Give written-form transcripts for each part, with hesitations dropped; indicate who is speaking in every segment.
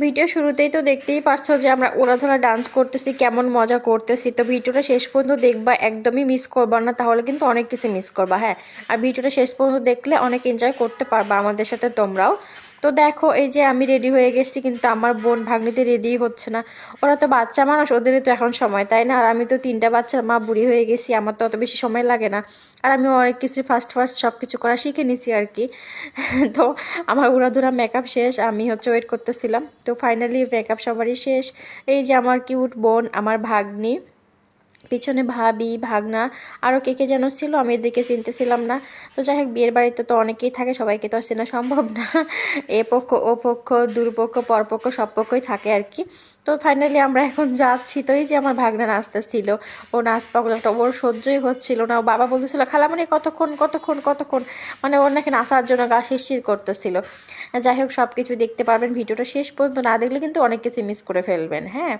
Speaker 1: Video শুরুতেই তো দেখতেই পারছো যে আমরা ওড়াধরা ডান্স করতেছি, কেমন মজা করতেছি। তো ভিডিওটা শেষ পর্যন্ত দেখবা, একদমই মিস করবা না, তাহলে কিন্তু অনেক কিছু মিস করবা। হ্যাঁ, আর ভিডিওটা শেষ পর্যন্ত দেখলে অনেক এনজয় করতে পারবা আমাদের সাথে তোমরাও। তো দেখো এই যে আমি রেডি হয়ে গেছি, কিন্তু আমার বোন ভাগ্নিতে রেডি হচ্ছে না। ওরা তো বাচ্চা মানুষ, ওদেরই তো এখন সময়, তাই না? আর আমি তো 3টা বাচ্চার মা, বুড়ি হয়ে গেছি, আমার তো অত বেশি সময় লাগে না। আর আমি অনেক কিছু ফার্স্ট ফার্স্ট সব কিছু করা শিখে নিছি আর কি। তো আমার উড়াধুরা মেকআপ শেষ, আমি হচ্ছে ওয়েট করতেছিলাম। তো ফাইনালি মেকআপ সবারই শেষ। এই যে আমার কিউট বোন, আমার ভাগ্নি, পিছনে ভাবি, ভাগনা, আরও কে কে যেন ছিল, আমি এদিকে চিনতেছিলাম না। তো যাই হোক, বিয়ের বাড়িতে তো অনেকেই থাকে, সবাইকে তো আর চেনা সম্ভব না। এ পক্ষ ও পক্ষ, দুর্পক্ষ পরপক্ষ সব পক্ষই থাকে আর কি। তো ফাইনালি আমরা এখন যাচ্ছি। তো এই যে আমার ভাগনা নাচতেছিল, ও নাচ পাগলাটা ওর সহ্যই হচ্ছিল না। ও বাবা বলতেছিল খালামণি কতক্ষণ কতক্ষণ কতক্ষণ, মানে ওর নাকি নাচার জন্য গা শিরশির করতেছিল। যাই হোক, সব কিছু দেখতে পারবেন, ভিডিওটা শেষ পর্যন্ত না দেখলে কিন্তু অনেক কিছু মিস করে ফেলবেন। হ্যাঁ,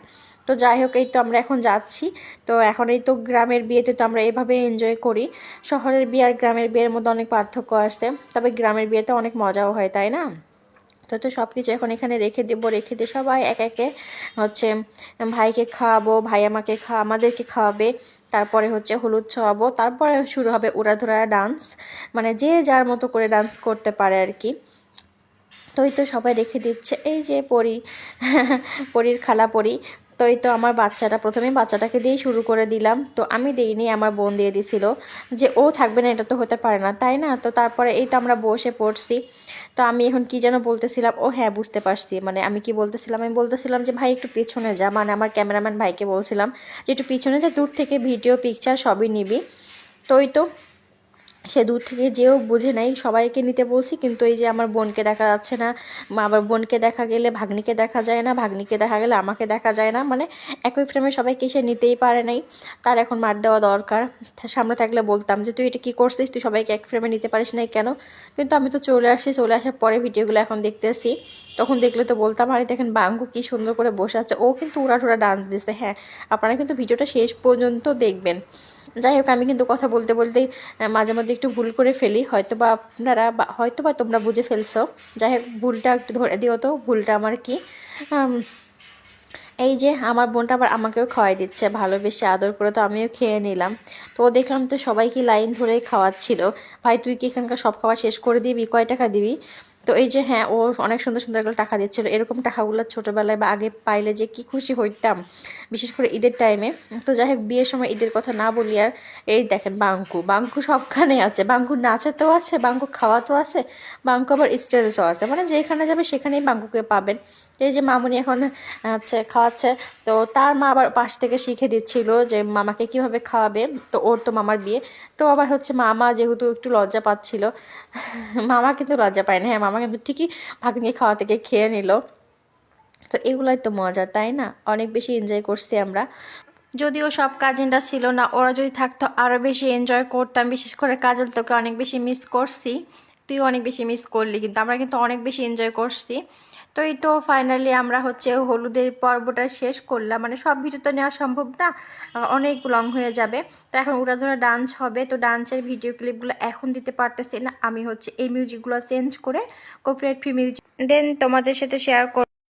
Speaker 1: তো যাই হোক, এই তো আমরা এখন যাচ্ছি। তো এখন এই তো গ্রামের বিয়েতে তো আমরা এভাবে এনজয় করি। শহরের বিয়ে আর গ্রামের বিয়ের মধ্যে অনেক পার্থক্য আসছে, তবে গ্রামের বিয়েতে অনেক মজাও হয়, তাই না? তো সব কিছু এখন এখানে রেখে দেবো, রেখে দিয়ে সবাই এক একে হচ্ছে ভাইকে খাওয়াবো, ভাই আমাদেরকে খাওয়াবে। তারপরে হচ্ছে হলুদ ছোঁয়াবো, তারপরে শুরু হবে উড়াধুরা ডান্স, মানে যে যার মতো করে ডান্স করতে পারে আর কি। তো এই তো সবাই রেখে দিচ্ছে। এই যে পরি, পরির খালা পরি। তো এই তো আমার বাচ্চাটা, প্রথমে বাচ্চাটাকে দিয়েই শুরু করে দিলাম। তো আমি দিইনি, আমার বোন দিয়ে দিছিল, যে ও থাকবে না এটা তো হতে পারে না, তাই না? তো তারপরে এই তো আমরা বসে পড়ছি। তো আমি এখন কি যেন বলতেছিলাম, ও হ্যাঁ বুঝতে পারছি, মানে আমি কি বলতেছিলাম, আমি বলতেছিলাম যে ভাই একটু পিছনে যা, মানে আমার ক্যামেরাম্যান ভাইকে বলছিলাম যে একটু পিছনে যা, দূর থেকে ভিডিও পিকচার সবই নিবি। তো ওই তো সে দূর থেকে যেও বুঝে নাই, সবাইকে নিতে বলছি, কিন্তু এই যে আমার বোনকে দেখা যাচ্ছে না। আবার বোনকে দেখা গেলে ভাগ্নিকে দেখা যায় না, ভাগ্নিকে দেখা গেলে আমাকে দেখা যায় না, মানে একই ফ্রেমে সবাইকে সে নিতেই পারে নাই। তার এখন মার দেওয়া দরকার। সামনে থাকলে বলতাম যে তুই এটা কী করছিস, তুই সবাইকে এক ফ্রেমে নিতে পারিস নাই কেন? কিন্তু আমি তো চলে আসছি, চলে আসার পরে ভিডিওগুলো এখন দেখতেছি, তখন দেখলে তো বলতাম। আর দেখেন বাঙ্গু কি সুন্দর করে বসে আছে, ও কিন্তু উড়াধুরা ডান্স দিচ্ছে। হ্যাঁ, আপনারা কিন্তু ভিডিওটা শেষ পর্যন্ত দেখবেন। যাই হোক, আমি কিন্তু কথা বলতে বলতেই মাঝে মধ্যে একটু ভুল করে ফেলি, হয়তো বা আপনারা হয়তো বা তোমরা বুঝে ফেলছো। যাই হোক, ভুলটা একটু ধরে দিও তো, ভুলটা আমার কি। এই যে আমার বোনটা আবার আমাকেও খাওয়াই দিচ্ছে ভালোবেসে আদর করে, তো আমিও খেয়ে নিলাম। তো দেখলাম তো সবাইকে লাইন ধরে খাওয়াচ্ছিল। ভাই তুই কি এখানকার সব খাওয়া শেষ করে দিবি, কয় টাকা দিবি? তো এই যে হ্যাঁ, ও অনেক সুন্দর সুন্দর করে টাকা দিচ্ছিল। এরকম টাকাগুলো ছোটোবেলায় বা আগে পাইলে যে কি খুশি হইতাম, বিশেষ করে ঈদের টাইমে। তো যাই হোক, বিয়ের সময় ঈদের কথা না বলি আর। এই দেখেন বাঙ্কু, বাঙ্কু সবখানে আছে, বাঙ্কু নাচেতেও আছে, বাঙ্কু খাওয়াতেও আছে, বাঙ্কু আবার স্টেজেও আছে, মানে যেখানে যাবে সেখানেই বাঙ্কুকে পাবেন। এই যে মামুনি এখন খাওয়াচ্ছে। তো তার মা আবার পাশ থেকে শিখে দিচ্ছিল যে মামাকে কিভাবে খাওয়াবে। তো ওর তো মামার বিয়ে, তো আবার হচ্ছে মামা যেহেতু একটু লজ্জা পাচ্ছিল, মামা কিন্তু লজ্জা পায় না। হ্যাঁ, মামা কিন্তু ঠিকই ভাগ্নিকে খাওয়া থেকে খেয়ে নিল। তো এগুলাই তো মজা, তাই না? অনেক বেশি এনজয় করছি আমরা। যদিও সব কাজিনরা ছিল না, ওরা যদি থাকতো আরও বেশি এনজয় করতাম। বিশেষ করে কাজল, তোকে অনেক বেশি মিস করছি, তুই অনেক বেশি মিস করলি, কিন্তু আমরা কিন্তু অনেক বেশি এনজয় করছি। তো এই তো ফাইনালি আমরা হচ্ছে হলুদের পর্বটা শেষ করলাম, মানে সব ভিডিও তো নেওয়া সম্ভব না, অনেক লং হয়ে যাবে। তো এখন উড়াধুরা ডান্স হবে, তো ডান্সের ভিডিও ক্লিপগুলো এখন দিতে পারতেছি না, আমি হচ্ছে এই মিউজিকগুলো চেঞ্জ করে কপিরাইট ফ্রি মিউজিক দেন তোমাদের সাথে শেয়ার